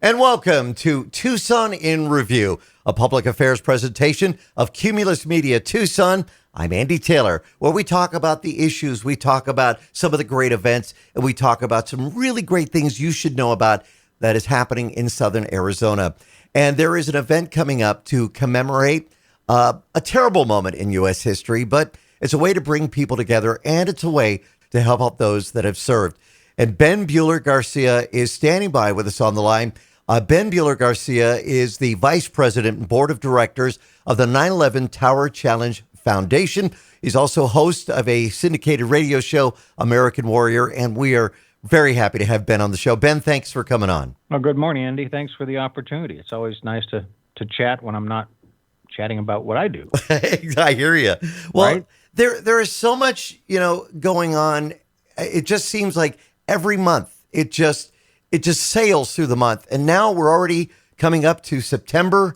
And welcome to Tucson in Review, a public affairs presentation of Cumulus Media Tucson. I'm Andy Taylor, where we talk about the issues, we talk about some of the great events, and we talk about some really great things you should know about that is happening in southern Arizona. And there is an event coming up to commemorate a terrible moment in U.S. history, but it's a way to bring people together, and it's a way to help out those that have served. And Ben Buehler-Garcia is standing by with us on the line. Ben Buehler-Garcia is the Vice President and Board of Directors of the 9/11 Tower Challenge Foundation. He's also host of a syndicated radio show, American Warrior, and we are very happy to have Ben on the show. Ben, thanks for coming on. Well, good morning, Andy. Thanks for the opportunity. It's always nice to chat when I'm not chatting about what I do. I hear you. Well, right? there is so much, going on. It just seems like every month it just sails through the month. And now we're already coming up to September,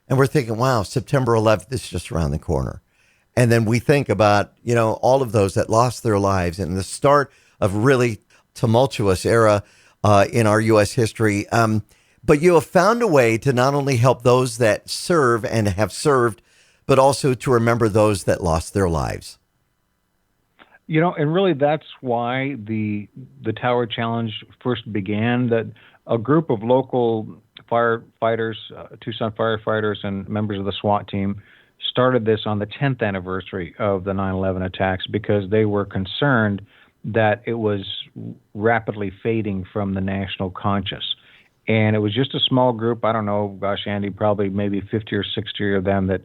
and we're thinking, wow, September 11th is just around the corner. And then we think about, all of those that lost their lives and the start of really tumultuous era in our U.S. history. But you have found a way to not only help those that serve and have served, but also to remember those that lost their lives. And really that's why the Tower Challenge first began, that a group of local firefighters, Tucson firefighters and members of the SWAT team started this on the 10th anniversary of the 9/11 attacks because they were concerned that it was rapidly fading from the national conscious. And it was just a small group. I don't know, gosh, Andy, probably maybe 50 or 60 of them that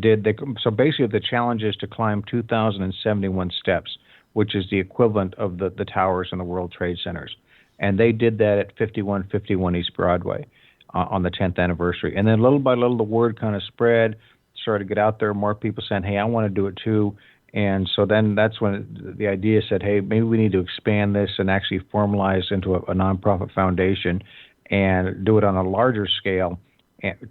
did. So basically the challenge is to climb 2,071 steps, which is the equivalent of the towers in the World Trade Centers. And they did that at 5151 East Broadway on the 10th anniversary. And then little by little, the word kind of spread, started to get out there, more people saying, hey, I want to do it too. And so then that's when the idea said, hey, maybe we need to expand this and actually formalize into a nonprofit foundation and do it on a larger scale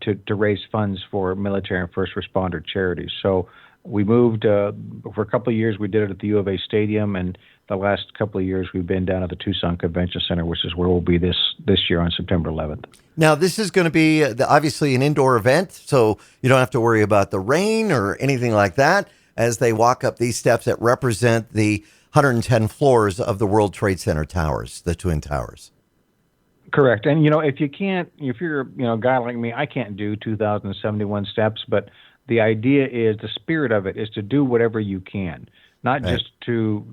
to raise funds for military and first responder charities. So we moved, for a couple of years, we did it at the U of A Stadium, and the last couple of years we've been down at the Tucson Convention Center, which is where we'll be this year on September 11th. Now, this is going to be obviously an indoor event, so you don't have to worry about the rain or anything like that as they walk up these steps that represent the 110 floors of the World Trade Center towers, the Twin Towers. Correct. And, if you're a guy like me, I can't do 2,071 steps, but the idea is, the spirit of it is to do whatever you can, not right. Just to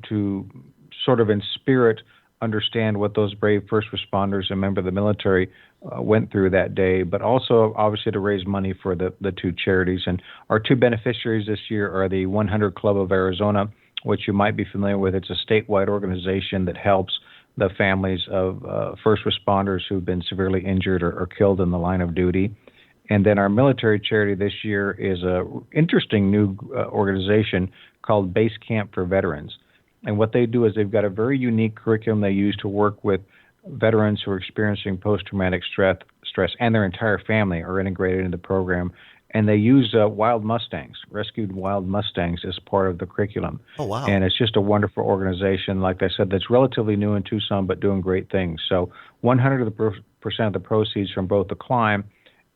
sort of in spirit understand what those brave first responders and members of the military went through that day, but also obviously to raise money for the two charities. And our two beneficiaries this year are the 100 Club of Arizona, which you might be familiar with. It's a statewide organization that helps the families of first responders who've been severely injured or killed in the line of duty. And then our military charity this year is a interesting new organization called Base Camp for Veterans. And what they do is they've got a very unique curriculum they use to work with veterans who are experiencing post-traumatic stress, and their entire family are integrated into the program. And they use wild Mustangs, rescued wild Mustangs, as part of the curriculum. Oh, wow. And it's just a wonderful organization, like I said, that's relatively new in Tucson, but doing great things. So 100% of the proceeds from both the climb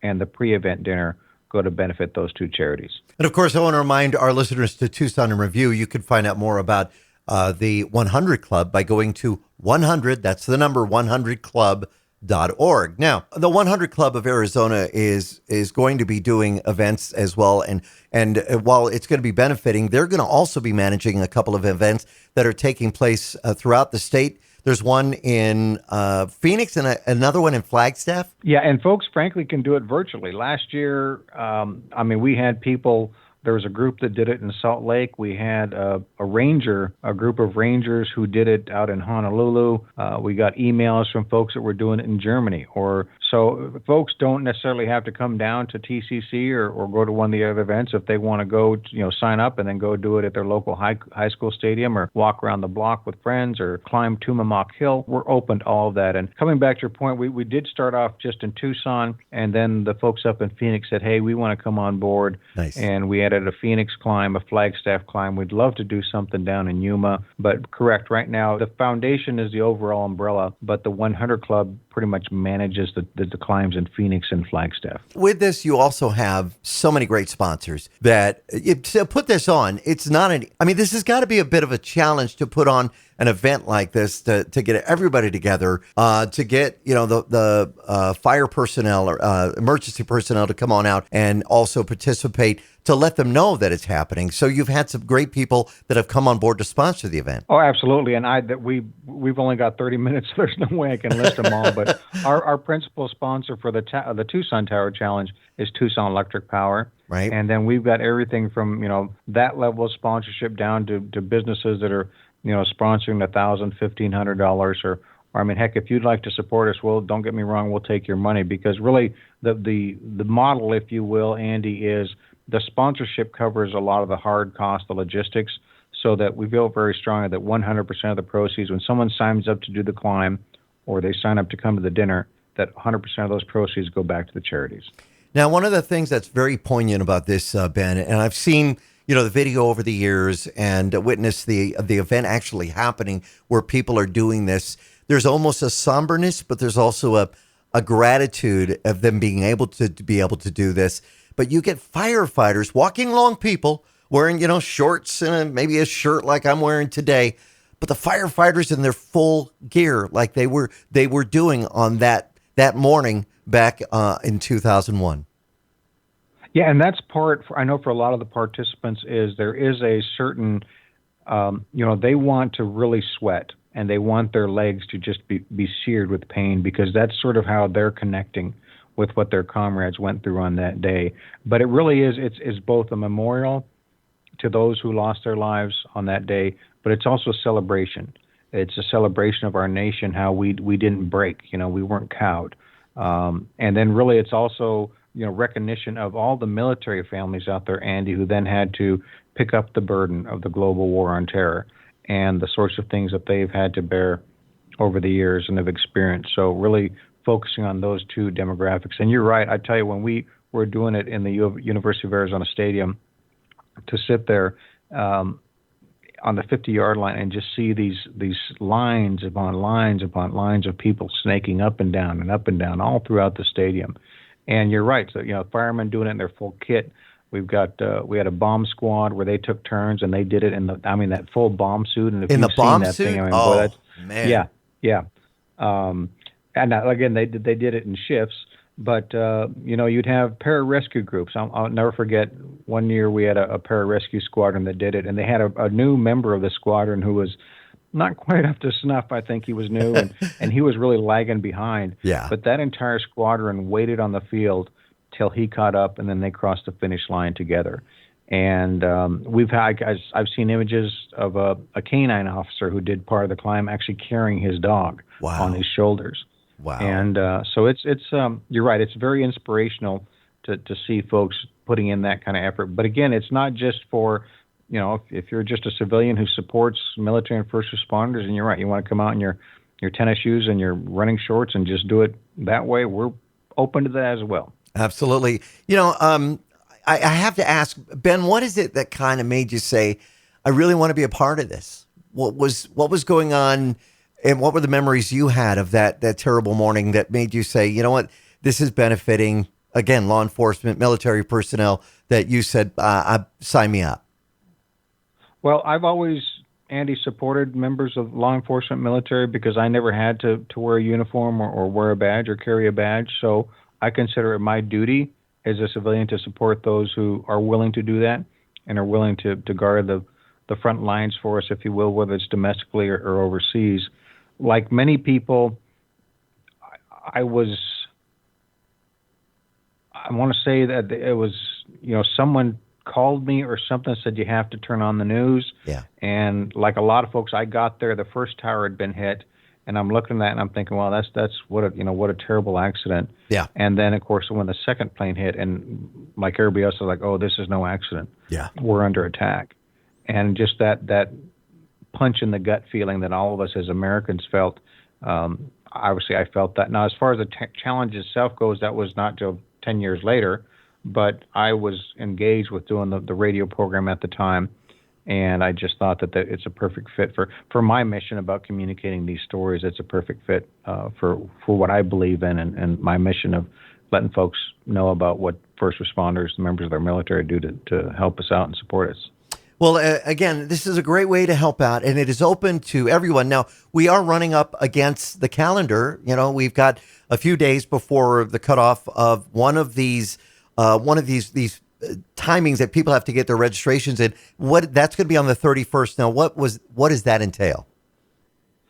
and the pre-event dinner go to benefit those two charities. And of course, I want to remind our listeners to Tucson in Review. You can find out more about the 100 Club by going to 100, that's the number, 100club.org. Now, the 100 Club of Arizona is going to be doing events as well. And while it's going to be benefiting, they're going to also be managing a couple of events that are taking place throughout the state. There's one in Phoenix and another one in Flagstaff. Yeah, and folks, frankly, can do it virtually. Last year, we had people. There was a group that did it in Salt Lake. We had a group of rangers who did it out in Honolulu. We got emails from folks that were doing it in Germany. So folks don't necessarily have to come down to TCC or go to one of the other events. If they want to go, sign up and then go do it at their local high school stadium, or walk around the block with friends, or climb Tumamoc Hill, we're open to all of that. And coming back to your point, we did start off just in Tucson, and then the folks up in Phoenix said, hey, we want to come on board. Nice. And we had at it, a Phoenix climb, a Flagstaff climb. We'd love to do something down in Yuma, but correct, right now the foundation is the overall umbrella, but the 100 Club pretty much manages the climbs in Phoenix and Flagstaff. With this, you also have so many great sponsors that to put this on, it's not this has got to be a bit of a challenge to put on an event like this to get everybody together, to get, the fire personnel or emergency personnel to come on out and also participate, to let them know that it's happening. So you've had some great people that have come on board to sponsor the event. Oh, absolutely. And we've only got 30 minutes, so there's no way I can list them all. But our principal sponsor for the Tucson Tower Challenge is Tucson Electric Power. Right. And then we've got everything from, that level of sponsorship down to businesses that are, sponsoring $1,000, $1,500 or heck, if you'd like to support us, well, don't get me wrong, we'll take your money, because really the model, if you will, Andy, is the sponsorship covers a lot of the hard cost, the logistics, so that we feel very strongly that 100% of the proceeds, when someone signs up to do the climb or they sign up to come to the dinner, that 100% of those proceeds go back to the charities. Now, one of the things that's very poignant about this, Ben, and I've seen the video over the years and witnessed the event actually happening where people are doing this. There's almost a somberness, but there's also a gratitude of them being able to do this. But you get firefighters walking along, people wearing, shorts and maybe a shirt like I'm wearing today, but the firefighters in their full gear, like they were doing on that morning back in 2001. Yeah, and that's I know for a lot of the participants is there is a certain, they want to really sweat and they want their legs to just be seared with pain, because that's sort of how they're connecting with what their comrades went through on that day. But it really is, it's both a memorial to those who lost their lives on that day, but it's also a celebration. It's a celebration of our nation, how we didn't break, we weren't cowed. And then really it's also, recognition of all the military families out there, Andy, who then had to pick up the burden of the global war on terror and the sorts of things that they've had to bear over the years and have experienced. So really focusing on those two demographics. And you're right. I tell you, when we were doing it in the University of Arizona Stadium, to sit there on the 50-yard line and just see these lines upon lines upon lines of people snaking up and down all throughout the stadium. And you're right. So, firemen doing it in their full kit. We had a bomb squad where they took turns and they did it in that full bomb suit. And if in the bomb that suit, thing, boy, man, yeah. And again, they did it in shifts. But you'd have pararescue groups. I'll never forget. One year we had a pararescue squadron that did it, and they had a new member of the squadron who was not quite up to snuff. I think he was new, and he was really lagging behind. Yeah. But that entire squadron waited on the field till he caught up, and then they crossed the finish line together. And I've seen images of a canine officer who did part of the climb actually carrying his dog on his shoulders. Wow. And so it's you're right. It's very inspirational to see folks putting in that kind of effort. But again, it's not just for, if you're just a civilian who supports military and first responders, and you're right, you want to come out in your tennis shoes and your running shorts and just do it that way, we're open to that as well. Absolutely. I have to ask, Ben, what is it that kind of made you say, I really want to be a part of this? What was going on, and what were the memories you had of that terrible morning that made you say, you know what, this is benefiting, again, law enforcement, military personnel, that you said, sign me up? Well, I've always, Andy, supported members of law enforcement, military, because I never had to wear a uniform or wear a badge or carry a badge. So I consider it my duty as a civilian to support those who are willing to do that and are willing to guard the front lines for us, if you will, whether it's domestically or overseas. Like many people, I want to say that it was, someone called me or something, said you have to turn on the news. Yeah. And like a lot of folks, I got there, the first tower had been hit, and I'm looking at that and I'm thinking, well, that's what a terrible accident. Yeah. And then of course when the second plane hit, and like everybody else was like, oh, this is no accident. Yeah. We're under attack. And just that punch in the gut feeling that all of us as Americans felt, obviously I felt that. Now, as far as the challenge itself goes, that was not till 10 years later. but I was engaged with doing the radio program at the time, and I just thought that it's a perfect fit for my mission about communicating these stories. It's a perfect fit for what I believe in, and my mission of letting folks know about what first responders, members of their military, do to help us out and support us. Well, again, this is a great way to help out, and it is open to everyone. Now, we are running up against the calendar. You know, we've got a few days before the cutoff of one of these timings that people have to get their registrations in. That's going to be on the 31st. Now, what does that entail?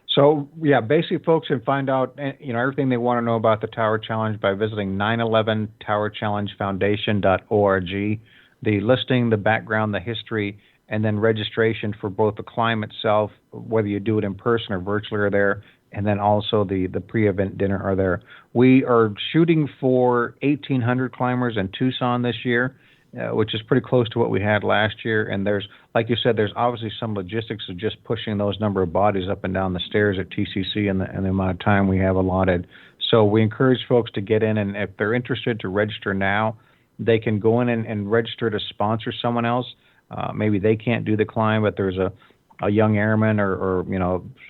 So, yeah, basically, folks can find out, everything they want to know about the Tower Challenge by visiting 911towerchallengefoundation.org. The listing, the background, the history, and then registration for both the climb itself, whether you do it in person or virtually, are there, and then also the pre-event dinner are there. We are shooting for 1,800 climbers in Tucson this year, which is pretty close to what we had last year. And there's, like you said, there's obviously some logistics of just pushing those number of bodies up and down the stairs at TCC and the amount of time we have allotted. So we encourage folks to get in, and if they're interested, to register now. They can go in and register to sponsor someone else. Maybe they can't do the climb, but there's a young airman or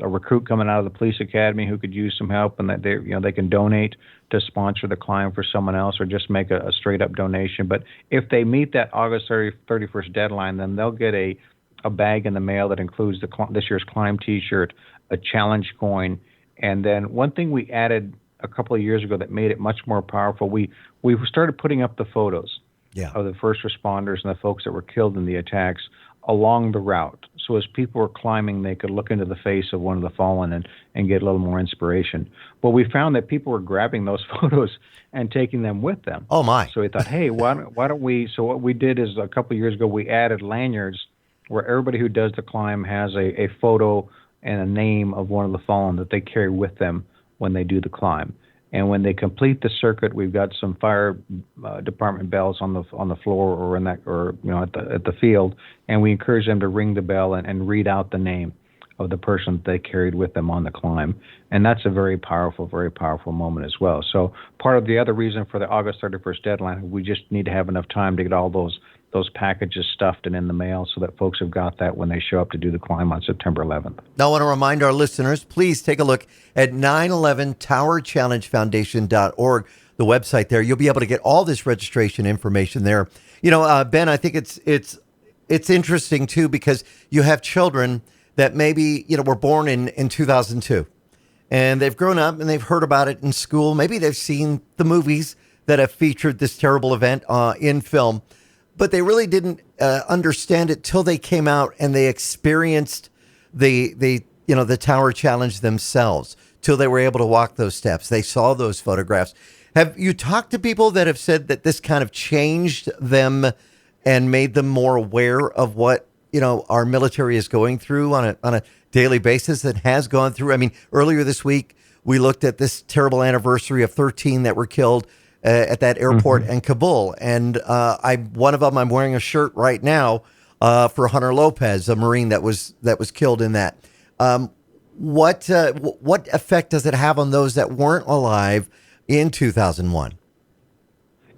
a recruit coming out of the police academy who could use some help, and that they can donate to sponsor the climb for someone else, or just make a straight up donation. But if they meet that August 31st deadline, then they'll get a bag in the mail that includes this year's climb T-shirt, a challenge coin, and then one thing we added a couple of years ago that made it much more powerful. We started putting up the photos of the first responders and the folks that were killed in the attacks along the route. So as people were climbing, they could look into the face of one of the fallen and get a little more inspiration. Well, we found that people were grabbing those photos and taking them with them. Oh, my. So we thought, hey, why don't we? So what we did is, a couple of years ago, we added lanyards where everybody who does the climb has a photo and a name of one of the fallen that they carry with them when they do the climb. And when they complete the circuit, we've got some fire department bells on the floor or at the field, and we encourage them to ring the bell and read out the name of the person that they carried with them on the climb. And that's a very powerful moment as well. So part of the other reason for the August 31st deadline, we just need to have enough time to get all those packages stuffed and in the mail so that folks have got that when they show up to do the climb on September 11th. Now, I want to remind our listeners, please take a look at 911towerchallengefoundation.org, the website there. You'll be able to get all this registration information there. Ben, I think it's interesting, too, because you have children that maybe, were born in 2002, and they've grown up and they've heard about it in school. Maybe they've seen the movies that have featured this terrible event in film, but they really didn't understand it till they came out and they experienced the Tower Challenge themselves, till they were able to walk those steps. They saw those photographs. Have you talked to people that have said that this kind of changed them and made them more aware of what our military is going through on a daily basis, that has gone through? I mean, earlier this week, we looked at this terrible anniversary of 13 that were killed at that airport in Kabul. And one of them, I'm wearing a shirt right now for Hunter Lopez, a Marine that was killed in that. What effect does it have on those that weren't alive in 2001?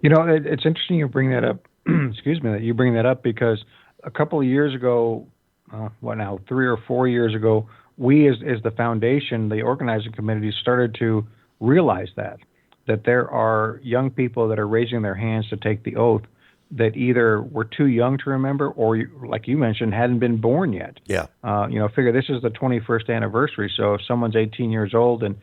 It's interesting you bring that up. Excuse me, that you bring that up, because a couple of years ago, 3 or 4 years ago, we as the foundation, the organizing committee, started to realize that there are young people that are raising their hands to take the oath that either were too young to remember or, like you mentioned, hadn't been born yet. Yeah. Figure this is the 21st anniversary. So if someone's 18 years old and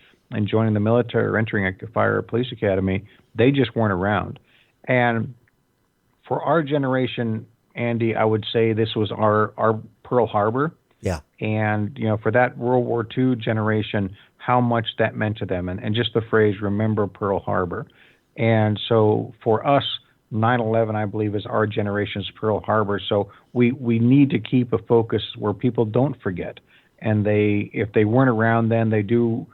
joining the military or entering a fire or police academy, they just weren't around. And for our generation, Andy, I would say this was our Pearl Harbor. Yeah. And, for that World War II generation, how much that meant to them. And just the phrase, remember Pearl Harbor. And so for us, 9/11, I believe, is our generation's Pearl Harbor. So we need to keep a focus where people don't forget. And if they weren't around then, they do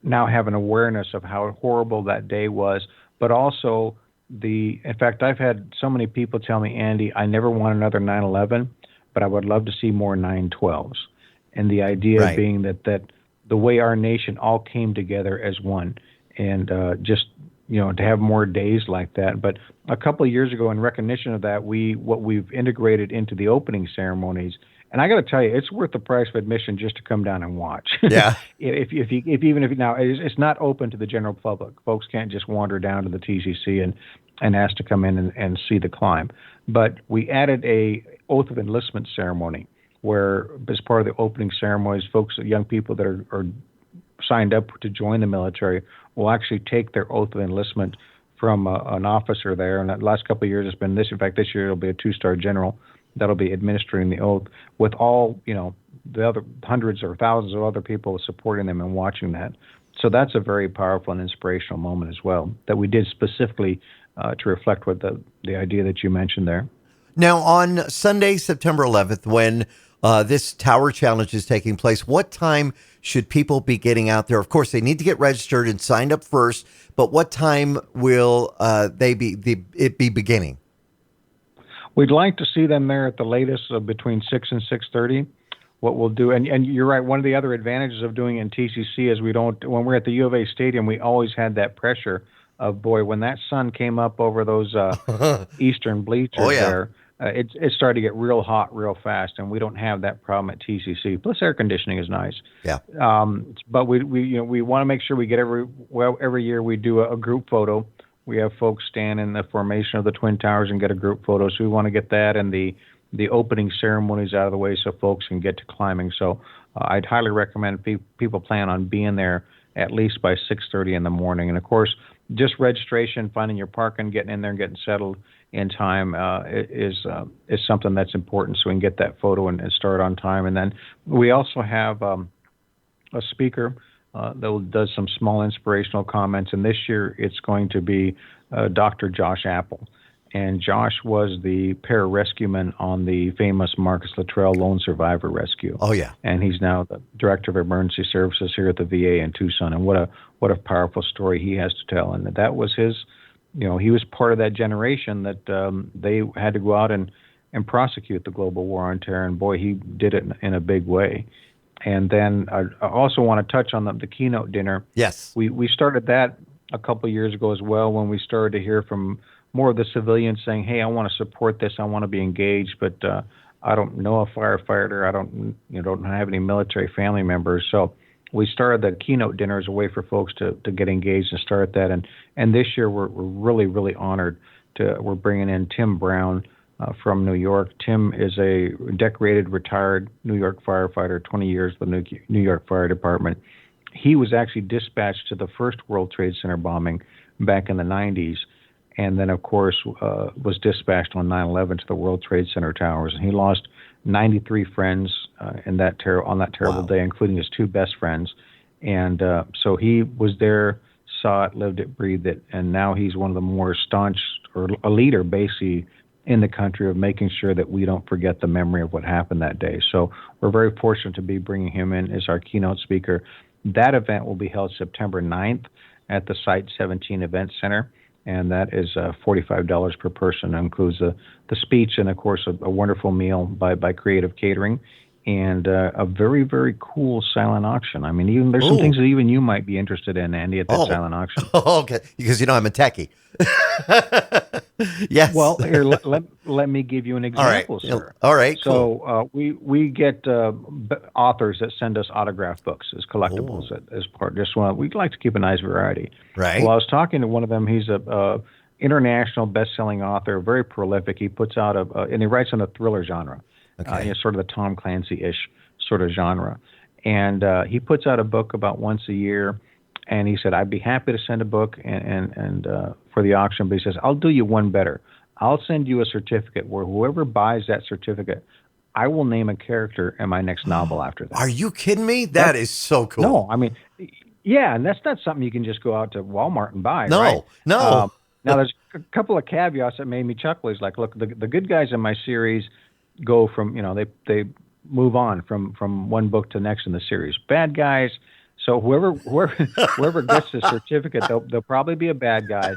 now have an awareness of how horrible that day was. But also, in fact, I've had so many people tell me, Andy, I never want another 9/11, but I would love to see more 9/12s. And the idea being that the way our nation all came together as one, and just to have more days like that. But a couple of years ago, in recognition of that, what we've integrated into the opening ceremonies. And I got to tell you, it's worth the price of admission just to come down and watch. Yeah. if now it's not open to the general public. Folks can't just wander down to the TCC and ask to come in and see the climb. But we added a oath of enlistment ceremony where, as part of the opening ceremonies, folks, young people that are signed up to join the military will actually take their oath of enlistment from an officer there. And the last couple of years, it's been this. In fact, this year it'll be a 2-star general that'll be administering the oath with all, the other hundreds or thousands of other people supporting them and watching that. So that's a very powerful and inspirational moment as well that we did specifically to reflect what the idea that you mentioned there. Now, on Sunday, September 11th, when this Tower Challenge is taking place, what time should people be getting out there? Of course, they need to get registered and signed up first, but what time will it be beginning? We'd like to see them there at the latest between 6 and 6:30. What we'll do, and you're right, one of the other advantages of doing it in TCC is when we're at the U of A Stadium, we always had that pressure of, boy, when that sun came up over those eastern bleachers there, it started to get real hot real fast, and we don't have that problem at TCC. Plus, air conditioning is nice. Yeah. But we want to make sure we get every year we do a group photo. We have folks stand in the formation of the Twin Towers and get a group photo. So we want to get that and the opening ceremonies out of the way so folks can get to climbing. So I'd highly recommend people plan on being there at least by 6:30 in the morning. And of course, just registration, finding your parking, getting in there and getting settled in time is something that's important, so we can get that photo and start on time. And then we also have a speaker that does some small inspirational comments. And this year it's going to be Dr. Josh Apple. And Josh was the pararescueman on the famous Marcus Luttrell Lone Survivor Rescue. Oh, yeah. And he's now the Director of Emergency Services here at the VA in Tucson. And what a powerful story he has to tell. And that was his, he was part of that generation that they had to go out and prosecute the global war on terror. And boy, he did it in a big way. And then I also want to touch on the keynote dinner. Yes. We started that a couple of years ago as well, when we started to hear from more of the civilians saying, hey, I want to support this, I want to be engaged, but I don't know a firefighter, I don't have any military family members. So we started the keynote dinner as a way for folks to get engaged and start that. And this year we're really, really honored we're bringing in Tim Brown from New York. Tim is a decorated, retired New York firefighter, 20 years with the New York Fire Department. He was actually dispatched to the first World Trade Center bombing back in the 90s. And then, of course, was dispatched on 9/11 to the World Trade Center towers. And he lost 93 friends on that terrible day, including his 2 best friends. And so he was there, saw it, lived it, breathed it. And now he's one of the more staunch, or a leader, basically, in the country of making sure that we don't forget the memory of what happened that day. So we're very fortunate to be bringing him in as our keynote speaker. That event will be held September 9th at the Site 17 Event Center. And that is $45 per person. It includes the speech and, of course, a wonderful meal by Creative Catering, and a very, very cool silent auction. I mean, even there's some things that even you might be interested in, Andy, at that silent auction. Oh, okay. Because I'm a techie. Yes. Well, here, let me give you an example, sir. All right. So we get authors that send us autographed books as collectibles as part. We'd like to keep a nice variety. Right. Well, I was talking to one of them. He's a international best-selling author, very prolific. He puts out and he writes in the thriller genre. Okay. Sort of the Tom Clancy-ish sort of genre. And he puts out a book about once a year. And he said, I'd be happy to send a book and for the auction, but he says, I'll do you one better. I'll send you a certificate where whoever buys that certificate, I will name a character in my next novel after that. Are you kidding me? That is so cool. No, I mean, yeah, and that's not something you can just go out to Walmart and buy, No, right? no. Now, there's a couple of caveats that made me chuckle. He's like, look, the good guys in my series go from, they move on from one book to the next in the series. Bad guys, so whoever gets the certificate, they'll probably be a bad guy,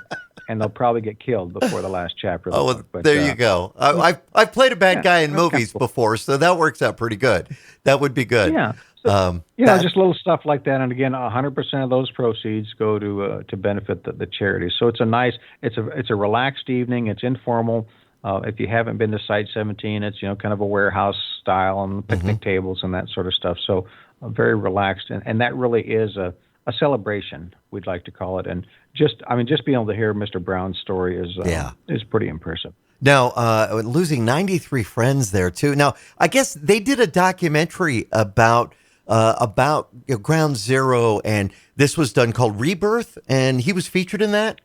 and they'll probably get killed before the last chapter of the book. But, there you go. I've played a bad guy in movies before, so that works out pretty good. That would be good. Yeah. Just little stuff like that. And again, 100% of those proceeds go to benefit the charity. So it's a relaxed evening. It's informal. If you haven't been to Site 17, it's kind of a warehouse style and picnic tables and that sort of stuff. So very relaxed, and that really is a celebration, we'd like to call it. And just being able to hear Mr. Brown's story is pretty impressive. Now, losing 93 friends there too. Now, I guess they did a documentary about Ground Zero, and this was done called Rebirth, and he was featured in that.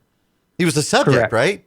He was the subject, Correct. Right?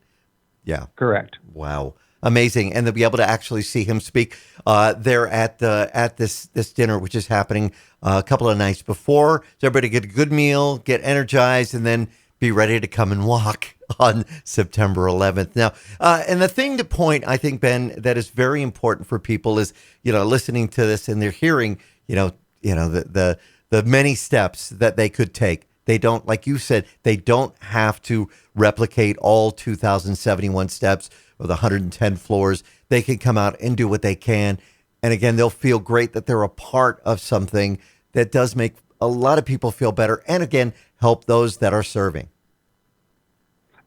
Yeah. Correct. Wow. Amazing. And to be able to actually see him speak there at this dinner, which is happening a couple of nights before, so everybody get a good meal, get energized, and then be ready to come and walk on September 11th. Now, and the thing to point, I think, Ben, that is very important for people is, listening to this and they're hearing, the many steps that they could take. They don't, like you said, they don't have to replicate all 2,071 steps or the 110 floors. They can come out and do what they can. And again, they'll feel great that they're a part of something that does make a lot of people feel better. And again, help those that are serving.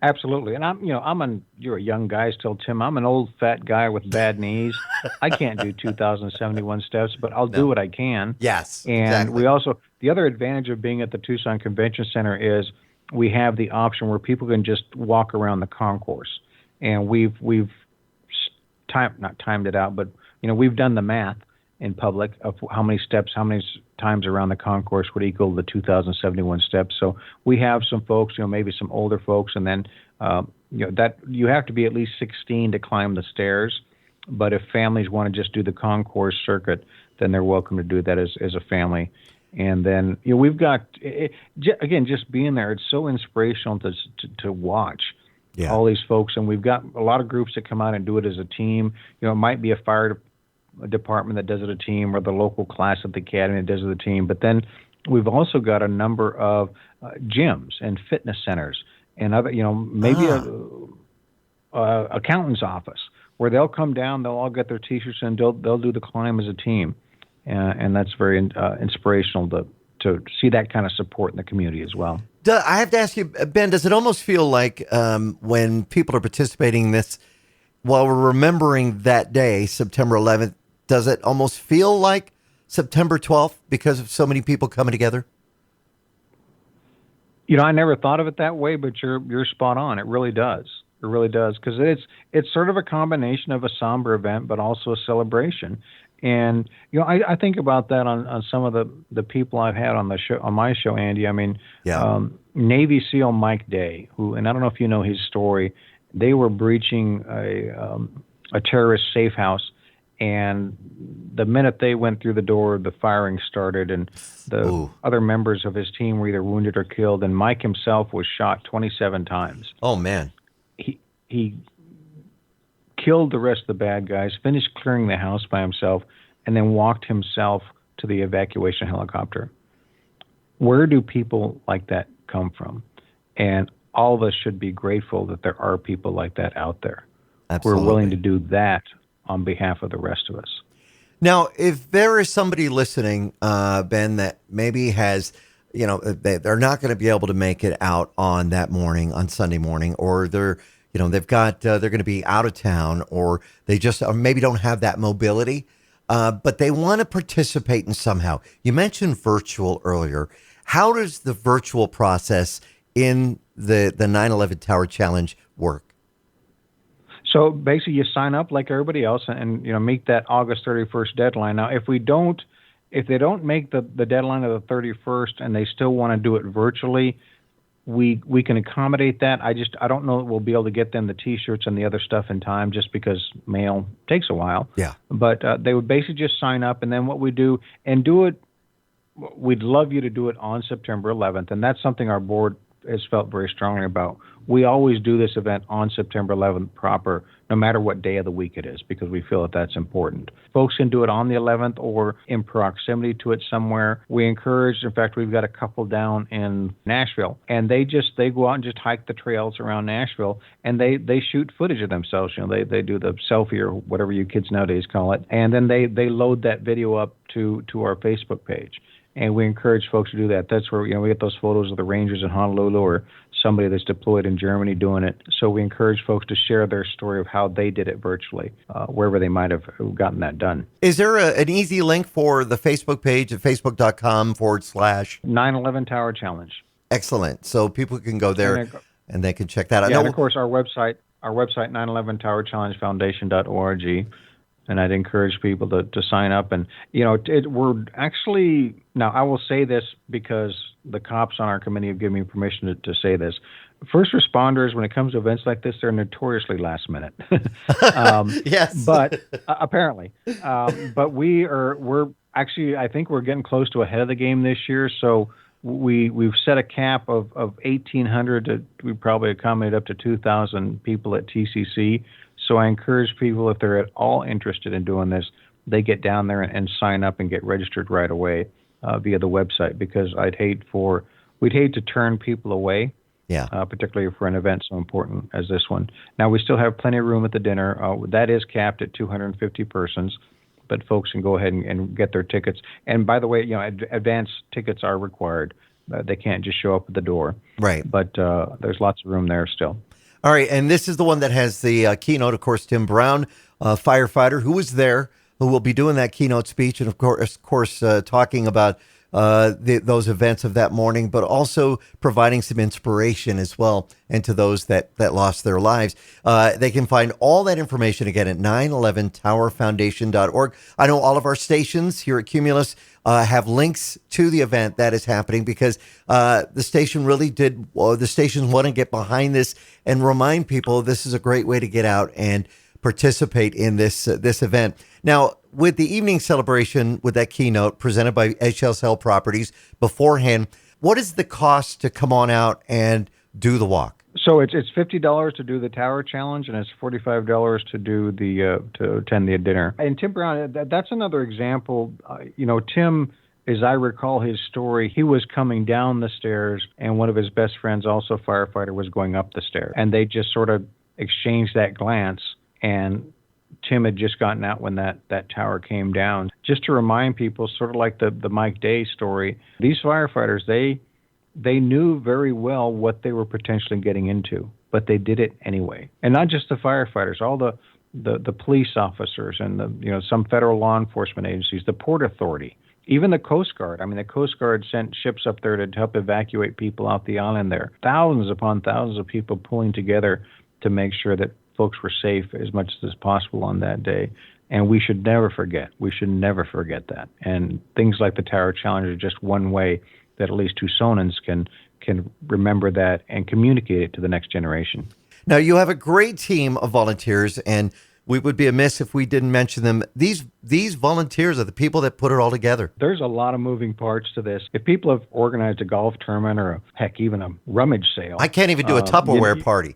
Absolutely. And you're a young guy still, Tim. I'm an old fat guy with bad knees. I can't do 2,071 steps, but I'll do what I can. Yes. And exactly. The other advantage of being at the Tucson Convention Center is we have the option where people can just walk around the concourse. And we've not timed it out, but we've done the math in public of how many steps, how many times around the concourse would equal the 2,071 steps. So we have some folks, maybe some older folks, and then that you have to be at least 16 to climb the stairs. But if families want to just do the concourse circuit, then they're welcome to do that as a family. And then we've got again, just being there, it's so inspirational to watch. Yeah. All these folks, and we've got a lot of groups that come out and do it as a team. It might be a fire department that does it a team, or the local class at the academy that does it a team. But then we've also got a number of gyms and fitness centers and other, maybe a accountant's office where they'll come down, they'll all get their T-shirts, and they'll do the climb as a team, and that's very inspirational to see that kind of support in the community as well. I have to ask you, Ben, does it almost feel like when people are participating in this, while we're remembering that day, September 11th, does it almost feel like September 12th because of so many people coming together? I never thought of it that way, but you're spot on. It really does. It really does, because it's sort of a combination of a somber event, but also a celebration. And I think about that on some of the people I've had on the show, on my show, Andy. I mean, Navy SEAL Mike Day, who, and I don't know if you know his story. They were breaching a terrorist safe house, and the minute they went through the door, the firing started, and the other members of his team were either wounded or killed. And Mike himself was shot 27 times. Oh man! He killed the rest of the bad guys, finished clearing the house by himself, and then walked himself to the evacuation helicopter. Where do people like that come from? And all of us should be grateful that there are people like that out there. Absolutely. We're willing to do that on behalf of the rest of us. Now, if there is somebody listening, Ben, that maybe has, they're not going to be able to make it out on that morning, on Sunday morning, or they're going to be out of town, or they just maybe don't have that mobility, but they want to participate in somehow. You mentioned virtual earlier. How does the virtual process in the 9/11 Tower Challenge work? So basically, you sign up like everybody else, and meet that August 31st deadline. Now, if they don't make the deadline of the 31st, and they still want to do it virtually, we can accommodate that. I don't know that we'll be able to get them the T-shirts and the other stuff in time, just because mail takes a while. Yeah. But they would basically just sign up, and then what we do, and do it. We'd love you to do it on September 11th, and that's something our board has felt very strongly about. We always do this event on September 11th proper, no matter what day of the week it is, because we feel that that's important. Folks can do it on the 11th or in proximity to it somewhere. We encourage, in fact, we've got a couple down in Nashville, and they go out and just hike the trails around Nashville, and they shoot footage of themselves. They do the selfie or whatever you kids nowadays call it, and then they load that video up to our Facebook page. And we encourage folks to do that. That's where we get those photos of the Rangers in Honolulu or somebody that's deployed in Germany doing it. So we encourage folks to share their story of how they did it virtually, wherever they might have gotten that done. Is there an easy link for the Facebook page at facebook.com/9/11 Tower Challenge? Excellent. So people can go there and they can check that out. Yeah, and of course our website 9/11towerchallengefoundation.org. And I'd encourage people to sign up. And, we're actually, now I will say this because the cops on our committee have given me permission to say this. First responders, when it comes to events like this, they're notoriously last minute. Yes. But apparently. But we're actually, I think we're getting close to ahead of the game this year. So we've set a cap of 1,800 we probably accommodate up to 2,000 people at TCC. So I encourage people, if they're at all interested in doing this, they get down there and sign up and get registered right away via the website, because we'd hate to turn people away, particularly for an event so important as this one. Now, we still have plenty of room at the dinner. That is capped at 250 persons, but folks can go ahead and get their tickets. And by the way, advance tickets are required. They can't just show up at the door. Right. But there's lots of room there still. All right, and this is the one that has the keynote, of course, Tim Brown, firefighter, who was there, who will be doing that keynote speech, and of course, talking about those events of that morning, but also providing some inspiration as well, and to those that lost their lives. They can find all that information again at 9/11towerfoundation.org. I know all of our stations here at Cumulus have links to the event that is happening, because the stations want to get behind this and remind people this is a great way to get out and participate in this event. Now, with the evening celebration, with that keynote presented by HSL Properties beforehand, what is the cost to come on out and do the walk? So it's $50 to do the Tower Challenge, and it's $45 to do to attend the dinner. And Tim Brown, that's another example. Tim, as I recall his story, he was coming down the stairs, and one of his best friends, also a firefighter, was going up the stairs, and they just sort of exchanged that glance. And Tim had just gotten out when that tower came down. Just to remind people, sort of like the Mike Day story, these firefighters, they knew very well what they were potentially getting into, but they did it anyway. And not just the firefighters, all the police officers and some federal law enforcement agencies, the Port Authority, even the Coast Guard. I mean, the Coast Guard sent ships up there to help evacuate people off the island there. Thousands upon thousands of people pulling together to make sure that folks were safe as much as possible on that day. And we should never forget. We should never forget that. And things like the Tower Challenge are just one way that at least Tucsonans can remember that and communicate it to the next generation. Now, you have a great team of volunteers, and we would be amiss if we didn't mention them. These volunteers are the people that put it all together. There's a lot of moving parts to this. If people have organized a golf tournament or, even a rummage sale. I can't even do a Tupperware party.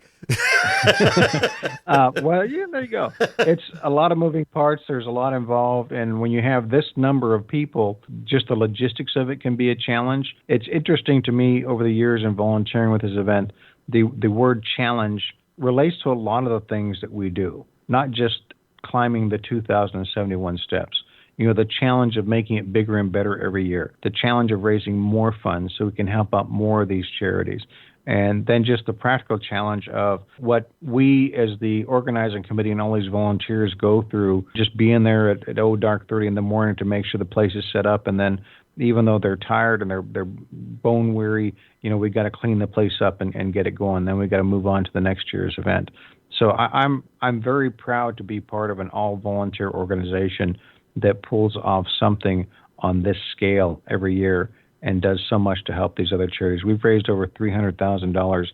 Well, there you go. It's a lot of moving parts. There's a lot involved. And when you have this number of people, just the logistics of it can be a challenge. It's interesting to me over the years in volunteering with this event, the word challenge relates to a lot of the things that we do, not just climbing the 2,071 steps. The challenge of making it bigger and better every year, the challenge of raising more funds so we can help out more of these charities. And then just the practical challenge of what we as the organizing committee and all these volunteers go through, just being there at dark 30 in the morning to make sure the place is set up. And then even though they're tired and they're bone weary, we got to clean the place up and get it going. Then we got to move on to the next year's event. So I'm very proud to be part of an all-volunteer organization that pulls off something on this scale every year and does so much to help these other charities. We've raised over $300,000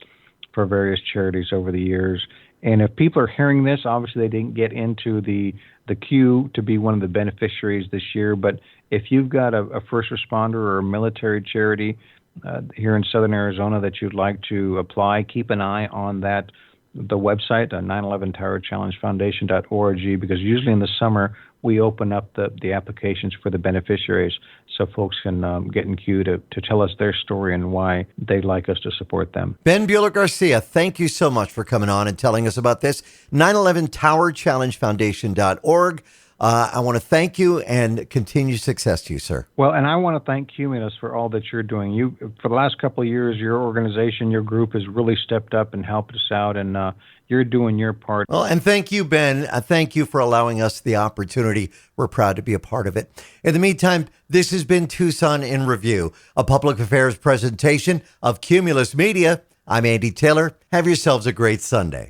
for various charities over the years. And if people are hearing this, obviously they didn't get into the queue to be one of the beneficiaries this year. But if you've got a first responder or a military charity here in Southern Arizona that you'd like to apply, keep an eye on the website, 9/11 because usually in the summer we open up the applications for the beneficiaries so folks can get in queue to tell us their story and why they'd like us to support them. Ben Buehler-Garcia, thank you so much for coming on and telling us about this. 9/11 I want to thank you and continue success to you, sir. Well, and I want to thank Cumulus for all that you're doing. For the last couple of years, your organization, your group has really stepped up and helped us out, and you're doing your part. Well, and thank you, Ben. Thank you for allowing us the opportunity. We're proud to be a part of it. In the meantime, this has been Tucson in Review, a public affairs presentation of Cumulus Media. I'm Andy Taylor. Have yourselves a great Sunday.